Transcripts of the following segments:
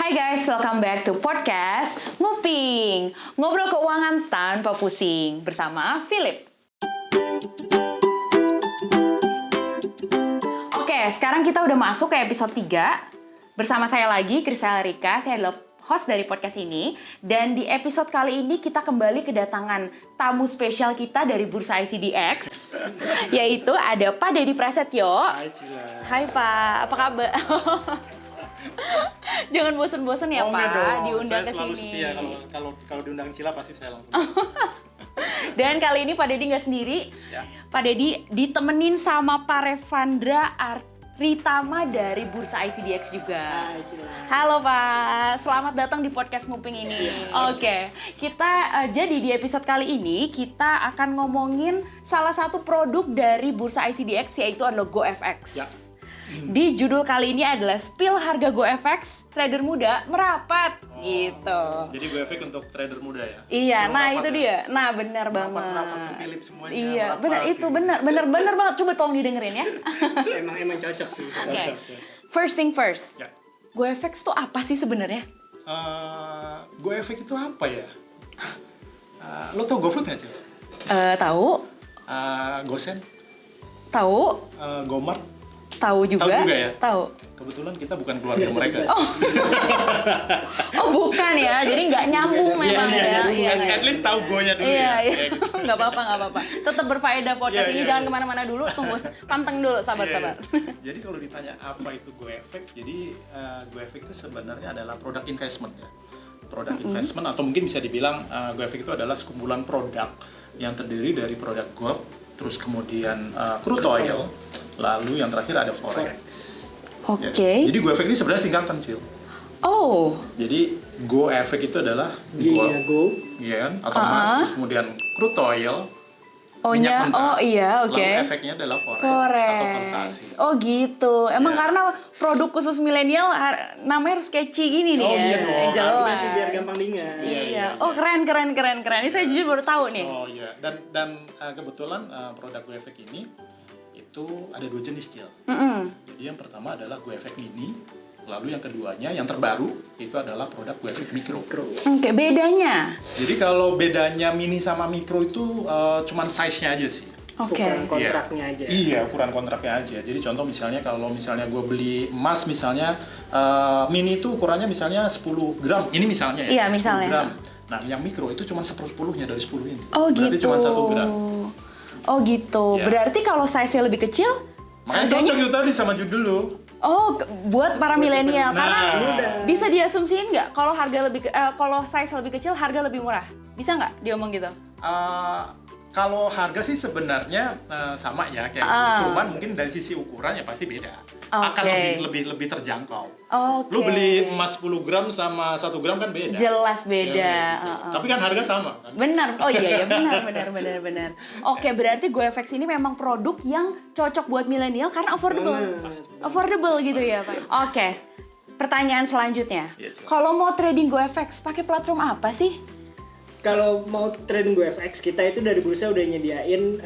Hai guys, welcome back to podcast Nguping, ngobrol keuangan tanpa pusing bersama Philip. Oke, sekarang kita udah masuk ke episode 3. Bersama saya lagi, Krisel Rika. Saya adalah host dari podcast ini. Dan di episode kali ini kita kembali kedatangan tamu spesial kita dari Bursa ICDX. Yaitu ada Pak Deddy Prasetyo. Hai Cila. Hai Pak, apa kabar? Jangan bosen-bosen ya Pak, diundang ke sini. Kalau diundang Cila pasti saya langsung. Dan kali ini Pak Deddy nggak sendiri. Ya. Pak Deddy ditemenin sama Pak Revandra Ritama dari Bursa ICDX juga. Hai, Cila. Halo Pak, selamat datang di podcast Nguping ini. Oke, kita jadi di episode kali ini kita akan ngomongin salah satu produk dari Bursa ICDX yaitu adalah GoFX. Ya. Di judul kali ini adalah Spill Harga GoFX, trader muda merapat gitu. Jadi gue efek untuk trader muda ya. Iya, Semua nah rapat itu ya? dia. Nah, benar banget. Rapat ke Philip semuanya. Iya, rapat, benar itu gitu. benar banget. Coba tolong didengerin ya. Emang cocok sih. Oke. Cocok, ya. First thing first. Ya. GoFX tuh apa sih sebenarnya? Gue efek itu apa ya? Lo tau GoFood nggak Cil? Tahu, Gosen? tahu, Gomart? tahu juga. Tahu juga ya? Tahu. Kebetulan kita bukan keluarga mereka. Oh, bukan ya. Jadi nggak nyambung memang ya. At least tahu gue-nya dulu Iya, ya. iya. Kayak gitu. Nggak apa-apa. Tetap berfaedah podcast Iya, ini. iya, Jangan iya. kemana-mana dulu. Tunggu, panteng dulu, sabar. Iya. Jadi kalau ditanya apa itu GoEffect, jadi GoEffect itu sebenarnya adalah produk investment ya. Produk investment atau mungkin bisa dibilang GoEffect itu adalah sekumpulan produk yang terdiri dari produk gold, terus kemudian crude oil, lalu yang terakhir ada forex. Oke. Ya. Jadi GoEffect ini sebenarnya singkatan Cil. Oh, Jadi GoEffect itu adalah G-nya go. iya kan? Atau emas, terus kemudian crude oil, O-nya, minyak mentah, oh iya, oke. lalu efeknya adalah forex, atau Forex. fluktuasi. Oh gitu. Emang Ya. karena produk khusus milenial namanya harus catchy gini nih Oh, ya. iya dong. Jelas. Masih biar gampang diingat. Iya, Iya. Oh keren. Ini saya jujur baru tahu nih. Oh iya, dan kebetulan produk GoEffect ini itu ada 2 jenis Cil. Jadi yang pertama adalah GoEffect Mini, lalu yang keduanya yang terbaru itu adalah produk GoEffect Micro. Oke, bedanya. Jadi kalau bedanya mini sama micro itu cuman size-nya aja sih. Oke. Ukuran kontraknya aja. Iya, ukuran kontraknya aja. Jadi contoh misalnya kalau misalnya gue beli emas misalnya mini itu ukurannya misalnya 10 gram. Ini misalnya Iya, ya. 10 misalnya. gram. Nah, yang mikro itu cuma 10/10-nya dari 10 ini. Oh Berarti gitu. cuma 1 gram. Oh gitu. Ya. Berarti kalau size-nya lebih kecil, Makanya harganya cocok itu tadi sama judul lu. buat para milenial karena Nah, bisa diasumsiin nggak kalau harga lebih kalau size lebih kecil harga lebih murah? Bisa nggak diomong gitu? kalau harga sih sebenarnya sama ya kayak gitu. Cuman mungkin dari sisi ukuran ya pasti beda. Akan Oke. lebih terjangkau. Oke. Lu beli emas 10 gram sama 1 gram kan beda. Jelas beda. Ya, tapi kan harga sama kan. Benar. Oh iya benar. Oke, berarti GoFX ini memang produk yang cocok buat milenial karena affordable. Affordable gitu ya, Pak. Oke. Pertanyaan selanjutnya. Iya, silakan. Kalau mau trading GoFX pakai platform apa sih? Kalau mau trading GoFX, kita itu dari bursa udah nyediain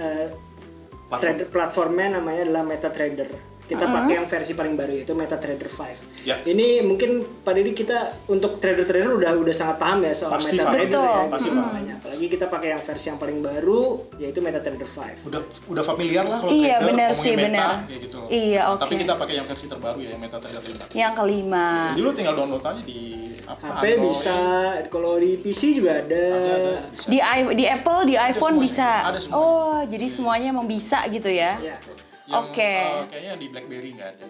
platformnya namanya adalah MetaTrader. Kita pakai yang versi paling baru yaitu MetaTrader 5. Ya. Ini mungkin Pak Deddy kita untuk trader-trader udah sangat paham ya soal Pasti MetaTrader paham. ya. Pasti Gitu. paham. Makanya. Apalagi kita pakai yang versi yang paling baru yaitu MetaTrader 5. Udah familiar lah kalau Iya, trader, benar ngomongin sih, meta, benar. kayak gitu. Iya, oke. Tapi kita pakai yang versi terbaru ya, yang MetaTrader 5. Yang kelima. Jadi lu tinggal download aja di HP Android. bisa, kalau di PC juga ada. Bisa. Di Apple, di iPhone semuanya. bisa. Ada semuanya. Oh, jadi semuanya emang bisa gitu ya. Ya. Yang, Oke. Kayaknya di BlackBerry nggak ada.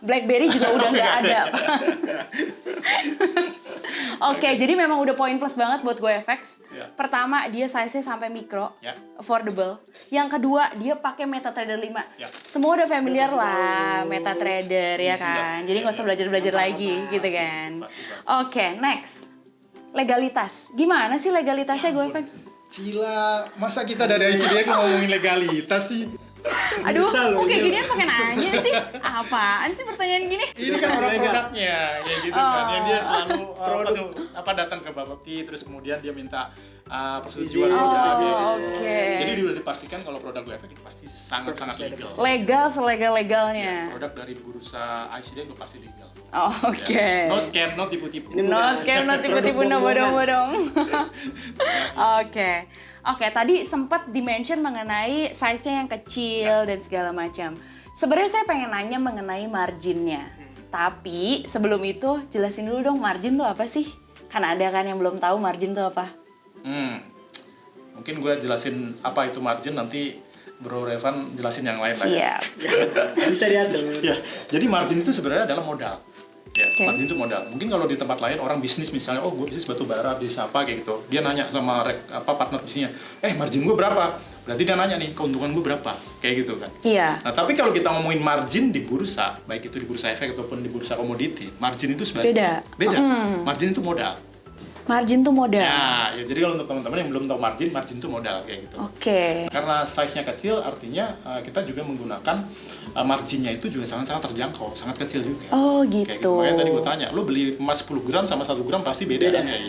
BlackBerry juga udah nggak ada. Pak. Oke, jadi memang udah poin plus banget buat GoFX. Ya. Pertama, dia size-nya sampai mikro, Ya. affordable. Yang kedua, dia pakai MetaTrader 5. Ya. Semua udah familiar lah MetaTrader ya kan. Jadi nggak usah belajar-belajar lagi gitu kan. Oke, next. Legalitas. Gimana sih legalitasnya GoFX? Cila, masa kita dari ICDX ngomongin legalitas sih? Aduh, Bisa loh, kok kayak ini. ginian pakai nanya sih? Apaan sih pertanyaan gini? Ini kan orang produknya, kayak gitu kan. Yang dia dia selalu datang ke Bapepti, terus kemudian dia minta persetujuan. Jadi dia udah dipastikan kalau produk GoEffect itu pasti sangat-sangat legal. Legal selegal-legalnya. Produk dari bursa ICD itu pasti legal. Oke. No scam, no tipu-tipu. No scam, no tipu-tipu, no bodong-bodong. Oke, tadi sempat dimention mengenai size-nya yang kecil dan segala macam. Sebenarnya saya pengen nanya mengenai marginnya. Tapi sebelum itu jelasin dulu dong margin tuh apa sih? Karena ada kan yang belum tahu margin tuh apa. Mungkin gue jelasin apa itu margin, nanti Bro Revan jelasin yang lain. Siap. Bisa diatur. Ya, jadi margin itu sebenarnya adalah modal. Ya, Okay. margin itu modal. Mungkin kalau di tempat lain orang bisnis misalnya, gue bisnis batu bara, bisnis apa kayak gitu. Dia nanya sama partner bisnisnya, margin gue berapa? Berarti dia nanya nih, keuntungan gue berapa? Kayak gitu kan. Iya. Nah, tapi kalau kita ngomongin margin di bursa, baik itu di bursa efek ataupun di bursa komoditi, margin itu sebenarnya beda. Margin itu modal. Margin tuh modal. Ya, jadi kalau untuk teman-teman yang belum tahu margin itu modal kayak gitu. Oke. Karena size-nya kecil, artinya kita juga menggunakan marginnya itu juga sangat-sangat terjangkau, sangat kecil juga. Oh Kayak gitu. Makanya tadi gue tanya, lo beli emas 10 gram sama 1 gram pasti beda kan ya? Iya,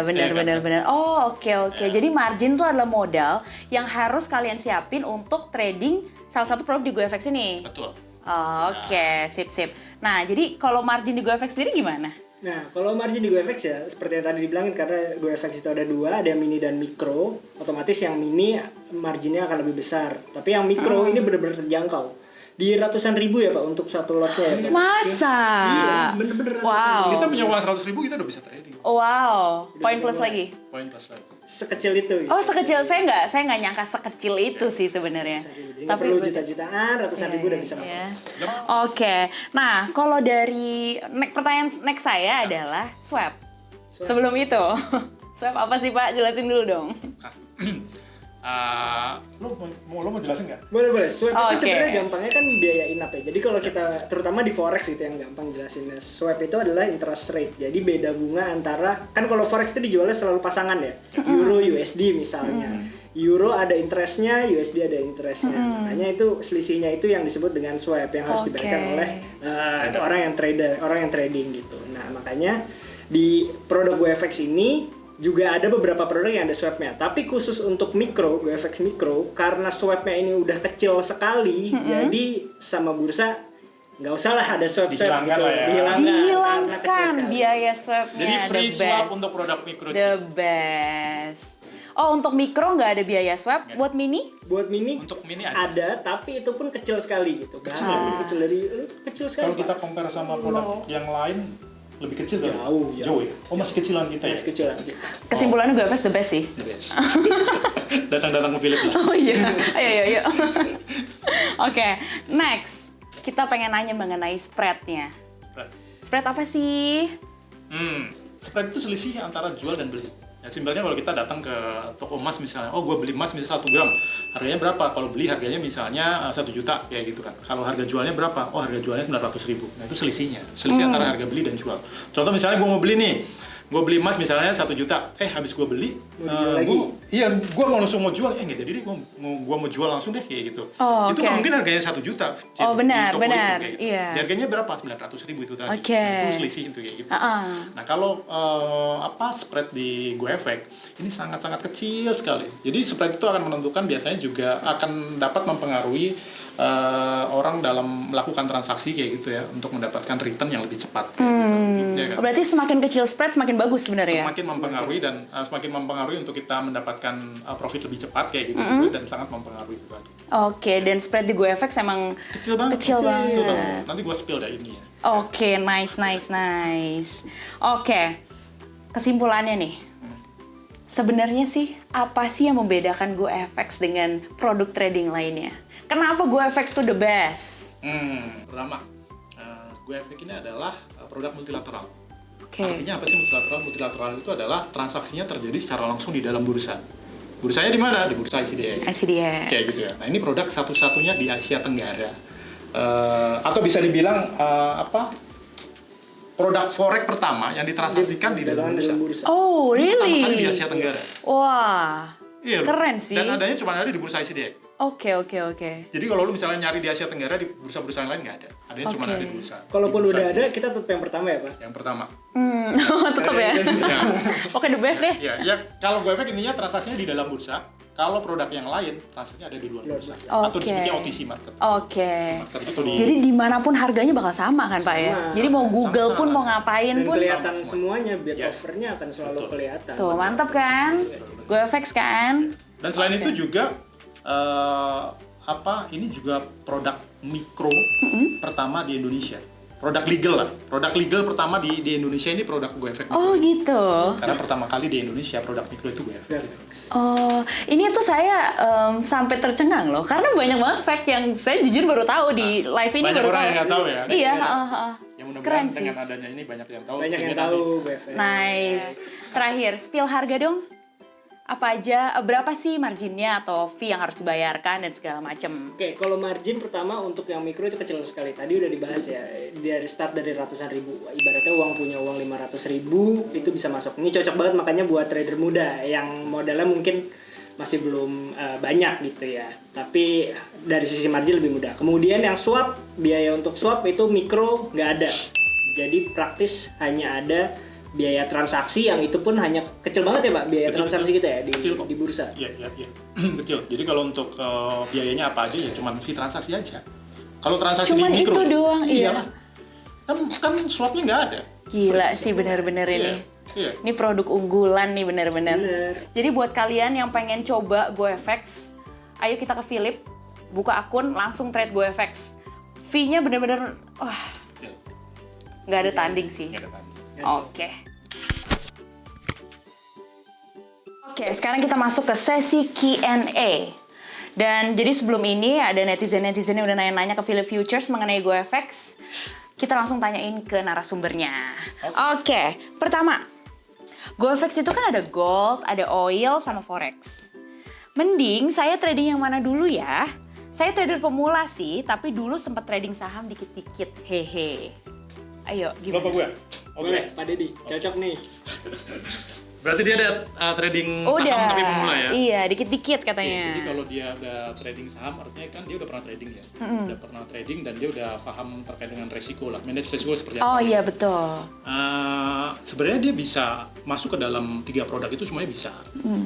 Iya kan? benar. Oh, oke. Jadi margin tuh adalah modal yang harus kalian siapin untuk trading salah satu produk di GoEffect ini. Betul. Oke, sip. Nah, jadi kalau margin di GoEffect sendiri gimana? Nah, kalau margin di GoEffect ya, seperti yang tadi dibilangin, karena GoEffect itu ada dua, ada yang mini dan mikro. Otomatis yang mini marginnya akan lebih besar. Tapi yang mikro ini benar-benar terjangkau. Di ratusan ribu ya Pak untuk satu lotnya ya Pak. Masa? Iya, bener-bener ratusan Wow. ribu. Kita punya uang 100 ribu, kita udah bisa trading. Wow, poin bisa plus mulai. lagi. Poin plus lagi. Sekecil itu. Oh, sekecil saya nggak nyangka sekecil itu sih sebenarnya. Jadi nggak perlu juta-jutaan, ratusan ribu udah bisa masuk. Oke. Nah, kalau dari pertanyaan next saya adalah swap. Sebelum itu, swap apa sih Pak? Jelasin dulu dong. Lo mau jelasin nggak? Boleh. Swap itu Oke. sebenarnya gampangnya kan biaya in-up ya. Jadi kalau kita, terutama di forex itu yang gampang jelasinnya. Swap itu adalah interest rate. Jadi beda bunga antara, kan kalau forex itu dijualnya selalu pasangan ya. Euro USD misalnya. Euro ada interestnya, USD ada interestnya. Makanya itu selisihnya itu yang disebut dengan swap yang harus dibayarkan oleh orang yang trader, orang yang trading gitu. Nah makanya di produk GoEffect ini juga ada beberapa produk yang ada swapnya, tapi khusus untuk mikro, GoEffect mikro, karena swapnya ini udah kecil sekali, jadi sama bursa nggak usah lah ada swap gitu, Dihilangkan lah ya. karena kecil Dihilangkan sekali. biaya swapnya. Jadi free the swap best. untuk produk mikro. The best. Oh, untuk mikro nggak ada biaya swap. Buat mini? Buat mini, Untuk mini ada. tapi itu pun kecil sekali gitu. Kecil sekali. Kalau Pak. kita compare sama produk yang lain, lebih kecil kan? Jauh. Jauh ya? Oh, masih kecilan kita ya? Masih kecilan gitu. Kesimpulannya GoEffect the best sih. The best. Datang-datang ke Philip lah. Oh iya, ayo. Oke, next. Kita pengen nanya mengenai spreadnya. Spread apa sih? Spread itu selisih antara jual dan beli. Ya simpelnya kalau kita datang ke toko emas misalnya, gue beli emas misalnya 1 gram, harganya berapa? Kalau beli harganya misalnya 1 juta, kayak gitu kan. Kalau harga jualnya berapa? Oh harga jualnya 900 ribu. Nah itu selisihnya, selisih antara harga beli dan jual. Contoh misalnya gue mau beli nih, gue beli emas misalnya 1 juta, habis gue beli, Mau dijual lagi? gue mau langsung mau jual, nggak jadi deh, gue mau jual langsung deh kayak gitu. Oh, itu oke. nggak mungkin harganya 1 juta. Oh, di benar, toko itu, benar, kayak gitu. iya. Di harganya berapa? 900 ribu itu tadi. Oke. Nah, itu selisih itu kayak gitu. Nah kalau spread di GoEffect ini sangat-sangat kecil sekali. Jadi spread itu akan menentukan, biasanya juga akan dapat mempengaruhi orang dalam melakukan transaksi kayak gitu ya, untuk mendapatkan return yang lebih cepat kayak gitu. Ya kan? Berarti semakin kecil spread semakin bagus sebenarnya. Semakin mempengaruhi dan semakin mempengaruhi untuk kita mendapatkan profit lebih cepat kayak gitu juga, dan sangat mempengaruhi itu tadi. Oke, dan spread di GoEffect emang Kecil banget. Kecil banget. Nanti gue spill dah ini ya. Oke, nice. Oke, kesimpulannya nih. Sebenarnya sih, apa sih yang membedakan GoEffect dengan produk trading lainnya? Kenapa GoEffect tuh the best? Pertama, GoEffect ini adalah produk multilateral. Oke. Artinya apa sih multilateral? Multilateral itu adalah transaksinya terjadi secara langsung di dalam bursa. Bursanya di mana? Di bursa ICD. ICDX. Kayak gitu ya. Nah ini produk satu-satunya di Asia Tenggara. Atau bisa dibilang produk forex pertama yang ditransaksikan di dalam bursa. Oh, Ini pertama kali really? di Asia Tenggara. Wah, Iya, loh. keren sih. Dan adanya cuma ada di bursa ICD. Oke. Jadi kalau lu misalnya nyari di Asia Tenggara di bursa-bursa yang lain nggak ada. Adanya cuma ada di bursa. Kalaupun Di bursa udah aja. ada, kita tetap yang pertama ya, Pak? Yang pertama. Tetep ya. Ya. Oke, the best deh. Ya, kalau GoEffect intinya transaksinya di dalam bursa. Kalau produk yang lain transaksinya ada di luar bursa. Atau Oke. disebutnya OTC market. Oke. Market itu di Jadi dimanapun harganya bakal sama kan Pak ya? Sama. Jadi mau Google Sama-sama. pun mau ngapain Dan pun. kelihatan Sama semuanya, bid Yes. offernya akan selalu Betul. kelihatan. Tuh mantap kan? GoFX kan? Dan selain Oke. itu juga ini juga produk mikro pertama di Indonesia. Produk legal lah. Produk legal pertama di Indonesia ini produk GoEffect. Oh gitu. Karena pertama kali di Indonesia produk mikro itu GoEffect. Oh, ini tuh saya sampai tercengang loh, karena banyak banget fact yang saya jujur baru tahu di live ini Banyak baru orang tahu. yang nggak tahu ya. Iya, Yang mudah-mudahan Keren sih. dengan adanya ini banyak yang tahu. Banyak yang sehingga tahu nanti- GoEffect. Nice. Terakhir, spill harga dong. Apa aja, berapa sih marginnya atau fee yang harus dibayarkan dan segala macem. Oke, kalau margin pertama untuk yang mikro itu kecil sekali. Tadi udah dibahas ya, dari start dari ratusan ribu. Ibaratnya punya uang 500 ribu, itu bisa masuk. Ini cocok banget makanya buat trader muda yang modalnya mungkin masih belum banyak gitu ya. Tapi dari sisi margin lebih mudah. Kemudian yang swap, biaya untuk swap itu mikro nggak ada. Jadi praktis hanya ada biaya transaksi yang itu pun hanya kecil banget ya Pak, biaya Kecil, transaksi kecil. kita ya Kecil kok. di bursa. Iya. Kecil. Jadi kalau untuk biayanya apa aja ya cuman fee transaksi aja. Kalau transaksi Cuman di mikro itu doang, iya. iyalah. Kan swapnya nggak ada. Gila sih bener-bener ini. Iya. Ini produk unggulan nih bener-bener. Bener. Jadi buat kalian yang pengen coba GoFX, ayo kita ke Philip, buka akun, langsung trade GoFX. Fee-nya bener-bener, wah, Kecil. nggak ada tanding sih. Nggak ada tanding. Oke. Oke, sekarang kita masuk ke sesi Q&A. Dan jadi sebelum ini ada netizen-netizen yang udah nanya-nanya ke Philip Futures mengenai GoFX. Kita langsung tanyain ke narasumbernya. Oke, pertama. GoFX itu kan ada gold, ada oil, sama forex. Mending saya trading yang mana dulu ya? Saya trader pemula sih, tapi dulu sempat trading saham dikit-dikit. Hehe. Ayo, Berapa gimana? gue? Oke. Boleh, Pak Deddy, cocok nih. Berarti dia ada trading Udah. saham tapi pemula ya? Iya, dikit-dikit Oke, katanya. jadi kalau dia udah trading saham artinya kan dia udah pernah trading ya. Udah pernah trading dan dia udah paham terkait dengan resiko lah. Manage resiko seperti apa. Oh iya, betul. Sebenarnya dia bisa masuk ke dalam 3 produk itu semuanya bisa.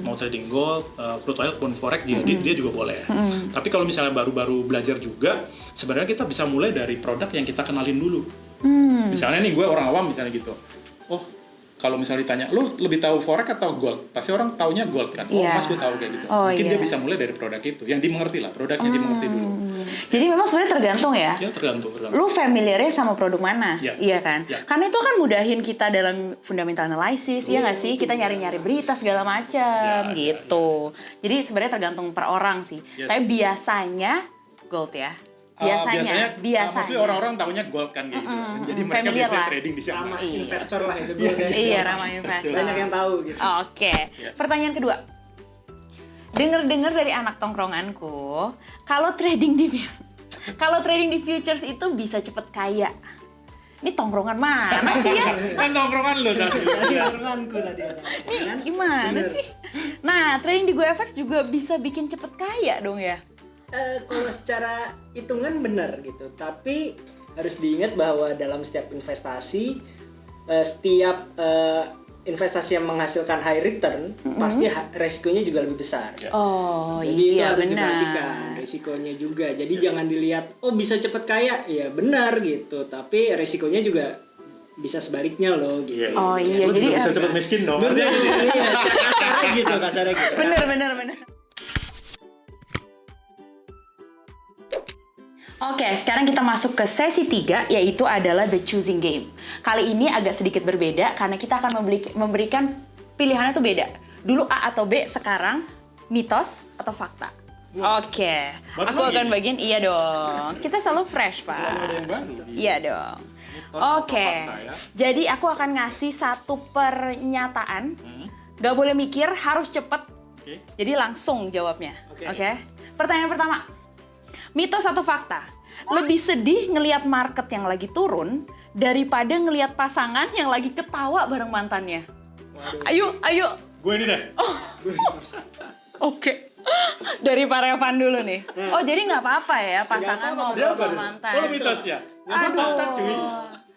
Mau trading gold, crude oil, ataupun forex dia juga boleh. Tapi kalau misalnya baru-baru belajar juga, sebenarnya kita bisa mulai dari produk yang kita kenalin dulu. Misalnya nih gue orang awam misalnya gitu. Oh, kalau misalnya ditanya, lu lebih tahu forex atau gold? Pasti orang taunya gold kan. Oh, Iya. mas gue tahu kayak gitu. Oh, Mungkin iya. dia bisa mulai dari produk itu, yang dimengerti lah, produknya dimengerti dulu. Jadi memang sebenarnya tergantung ya. Ya tergantung. Lu familiarnya sama produk mana? Ya. Iya kan? Ya. Karena itu kan mudahin kita dalam fundamental analysis, iya nggak sih? Kita nyari-nyari berita segala macam Ya, gitu. Jadi sebenarnya tergantung per orang sih. Yes. Tapi biasanya gold ya. Biasanya. Maksudnya orang-orang taunya gold kan gitu. Jadi mereka Familiar biasanya lah. trading di sana. Ramah Iya. investor lah itu gue. Iya, ramah investor. Banyak yang tahu gitu. Oke. Pertanyaan kedua. Dengar-dengar dari anak tongkronganku, kalau trading di futures itu bisa cepet kaya. Ini tongkrongan mana sih ya? Kan tongkrongan lo tadi. Tongkronganku tadi. Ini gimana sih? Nah, trading di GoFX juga bisa bikin cepet kaya dong ya? Kalau secara hitungan benar gitu, tapi harus diingat bahwa dalam setiap investasi, setiap investasi yang menghasilkan high return, pasti resikonya juga lebih besar. Oh Jadi itu iya harus diperhatikan benar. resikonya juga. Jadi jangan dilihat, oh bisa cepet kaya, ya benar gitu. Tapi resikonya juga bisa sebaliknya loh gitu. Oh iya, Lu jadi juga bisa harus- cepet miskin dong. Benar, iya, kasarnya gitu. bener. Oke, sekarang kita masuk ke sesi 3, yaitu adalah the choosing game. Kali ini agak sedikit berbeda, karena kita akan memberikan pilihannya tuh beda. Dulu A atau B, sekarang mitos atau fakta. Oke, Baru aku lagi? akan bagiin iya dong. Kita selalu fresh, Pak. Selalu ada yang baru. Iya dong. Mitos atau Oke, fakta ya? jadi aku akan ngasih satu pernyataan. Gak boleh mikir, harus cepet. Oke. Jadi langsung jawabnya. Oke. Oke. Pertanyaan pertama. Mitos atau fakta? Lebih sedih ngelihat market yang lagi turun daripada ngelihat pasangan yang lagi ketawa bareng mantannya. Ayo. Gue ini deh. Oke. Dari Pak Revan dulu nih. Oh jadi nggak apa-apa ya pasangan apa-apa. ngobrol Dia sama mantan. Oh, mitos ya? Fakta cuy.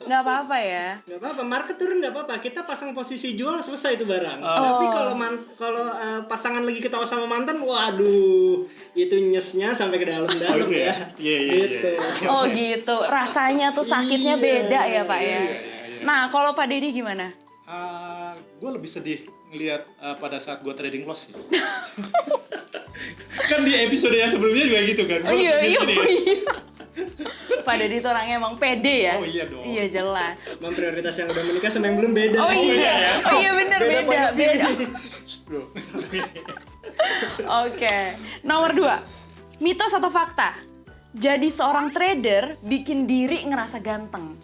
Nggak apa-apa ya. Nggak apa-apa, market turun nggak apa-apa. Kita pasang posisi jual, selesai itu barang. Tapi kalau pasangan lagi ketawa sama mantan, waduh, itu nyesnya sampai ke dalam-dalam gitu ya? ya. Iya. Gitu. Oh gitu. Rasanya tuh sakitnya Iya, beda ya Pak ya. iya. Nah kalau Pak Dedi gimana? Gue lebih sedih ngelihat pada saat gue trading loss sih. Kan di episode yang sebelumnya juga gitu kan. Gua Iya. lebih gini ya. Pak Dedi tuh orangnya emang pede ya. Oh, iya dong. Iya jelas. Memang prioritas yang udah menikah sama yang belum beda. Oh iya. ya? Oh iya bener Beda point of view. beda. Bro. Oke. Nomor 2. Mitos atau fakta? Jadi seorang trader bikin diri ngerasa ganteng.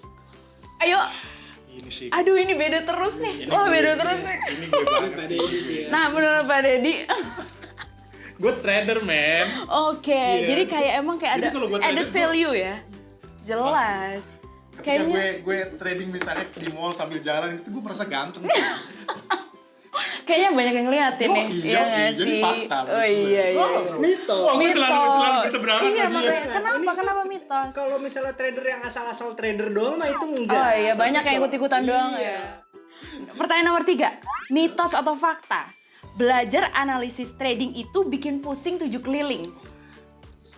Ayo. Ini sih. Aduh ini beda terus nih. Oh beda terus nih. Ini gue banget Pak sih. Dedi sih ya. Nah menurut Pak Dedi. Gue trader, man. Oke. Iya. Jadi kayak emang kayak Jadi ada kalau gua trader, added value ya. Jelas. Ketika Kayaknya gue trading misalnya di mall sambil jalan gitu, gue merasa ganteng. kayaknya banyak yang ngeliatin Oh, nih. iya, nggak jadi sih? fakta menurut Oh gue. iya iya. Oh, iya. Mitos. Wah, gue selalu berseberangan Iya sama dia. makanya kenapa Ini- kenapa mitos? Kalau misalnya trader yang asal-asal trader doang mah itu enggak. Oh iya banyak yang ikut-ikutan doang Iya. ya. Pertanyaan nomor 3. Mitos atau fakta? Belajar analisis trading itu bikin pusing 7 keliling.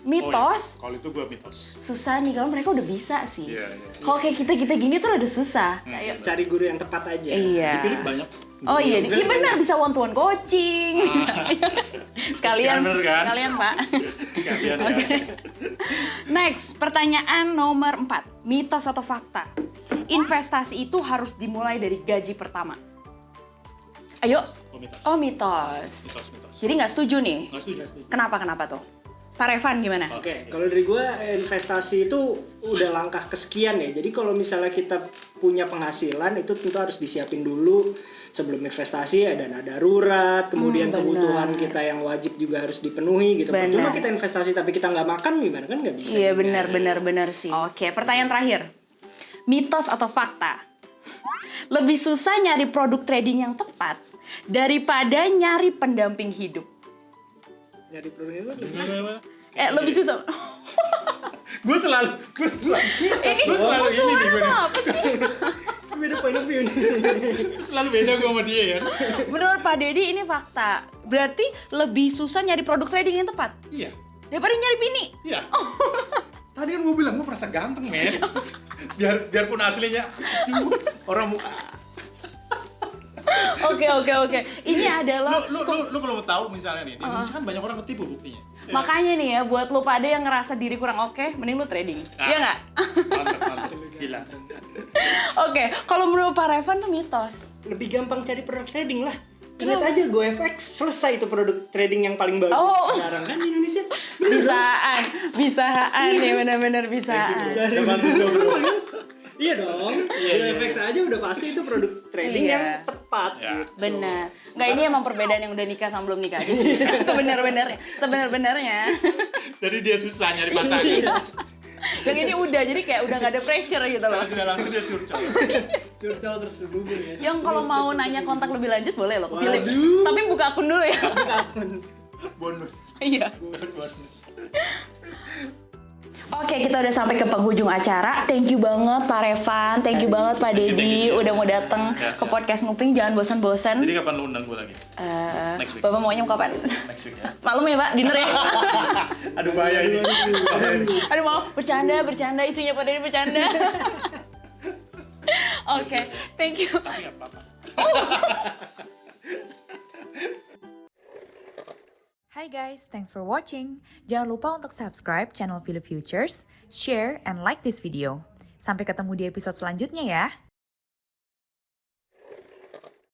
Mitos? Kalau itu gue mitos. Susah nih, kalau mereka udah bisa sih. Iya, iya. Kalau kayak kita gini tuh udah susah. Ayo. Cari guru yang tepat aja. Iya. Dipilih banyak. Oh iya, iya benar bisa one to one coaching. sekalian, Bener kan? sekalian Pak. Kalian ya. Oke. Next, pertanyaan nomor 4. Mitos atau fakta? Investasi itu harus dimulai dari gaji pertama. Ayo. Oh, mitos. Oh mitos. Mitos. Jadi nggak setuju nih? Nggak setuju. Kenapa tuh? Pak Revan gimana? Oke, kalau dari gue investasi itu udah langkah kesekian ya. Jadi kalau misalnya kita punya penghasilan itu tentu harus disiapin dulu sebelum investasi, ada dana darurat, kemudian benar. kebutuhan kita yang wajib juga harus dipenuhi gitu. Benar. Percuma kita investasi tapi kita nggak makan gimana kan nggak bisa. Iya juga. benar sih. Oke, pertanyaan terakhir. Mitos atau fakta? Lebih susah nyari produk trading yang tepat daripada nyari pendamping hidup. Nyari produk itu Lebih susah. Gue selalu Ini ini nih gue. apa sih? beda point of view nih. Selalu beda gue sama dia ya. Menurut Pak Dedi ini fakta. Berarti lebih susah nyari produk trading yang tepat Iya. daripada nyari bini. Iya. Tadi kan gue bilang gue merasa ganteng, men. Biarpun aslinya aduh, orang muka. Oke. Ini adalah Lu kalau mau tahu misalnya nih, di Indonesia kan banyak orang ketipu buktinya. makanya nih ya buat lu pada yang ngerasa diri kurang oke, mending lu trading. Iya nggak? Mantap. Gila. Oke, kalau menurut Pak Revan tuh mitos. Lebih gampang cari produk trading lah. Ingat aja GoFX selesai itu produk trading yang paling bagus Oh. sekarang kan di Indonesia. Bisaan nih benar-benar bisaan. Udah bantu gue, bro. Iya dong. GoFX aja udah pasti itu produk trading Iya. yang tepat Ya. gitu. Benar. Nggak, ini emang perbedaan yang udah nikah sama belum nikah aja sih. Sebenar-benarnya. Jadi dia susah nyari pasangan. Yang ini udah, jadi kayak udah nggak ada pressure gitu loh. Tidak langsung dia curcol. Curcol terselubung ya. Yang kalau mau nanya kontak lebih lanjut boleh loh ke Philip. Waduh. Tapi buka akun dulu ya. Akun. Bonus. Iya. Bonus. Oke, kita udah sampai ke penghujung acara. Thank you banget Pak Revan, thank you banget Pak Thank Dedi you. udah mau datang Ya, ke podcast Nguping. Jangan bosan-bosan. Jadi kapan lu undang gue lagi? Next week. Bapak maunya kapan? Next week ya. Malam ya Pak, dinner ya. Aduh bahaya ini. Aduh mau bercanda istrinya Pak Dedi bercanda. Oke, thank you. Tapi nggak apa-apa. Hi guys, thanks for watching. Jangan lupa untuk subscribe channel Philip Futures, share, and like this video. Sampai ketemu di episode selanjutnya ya.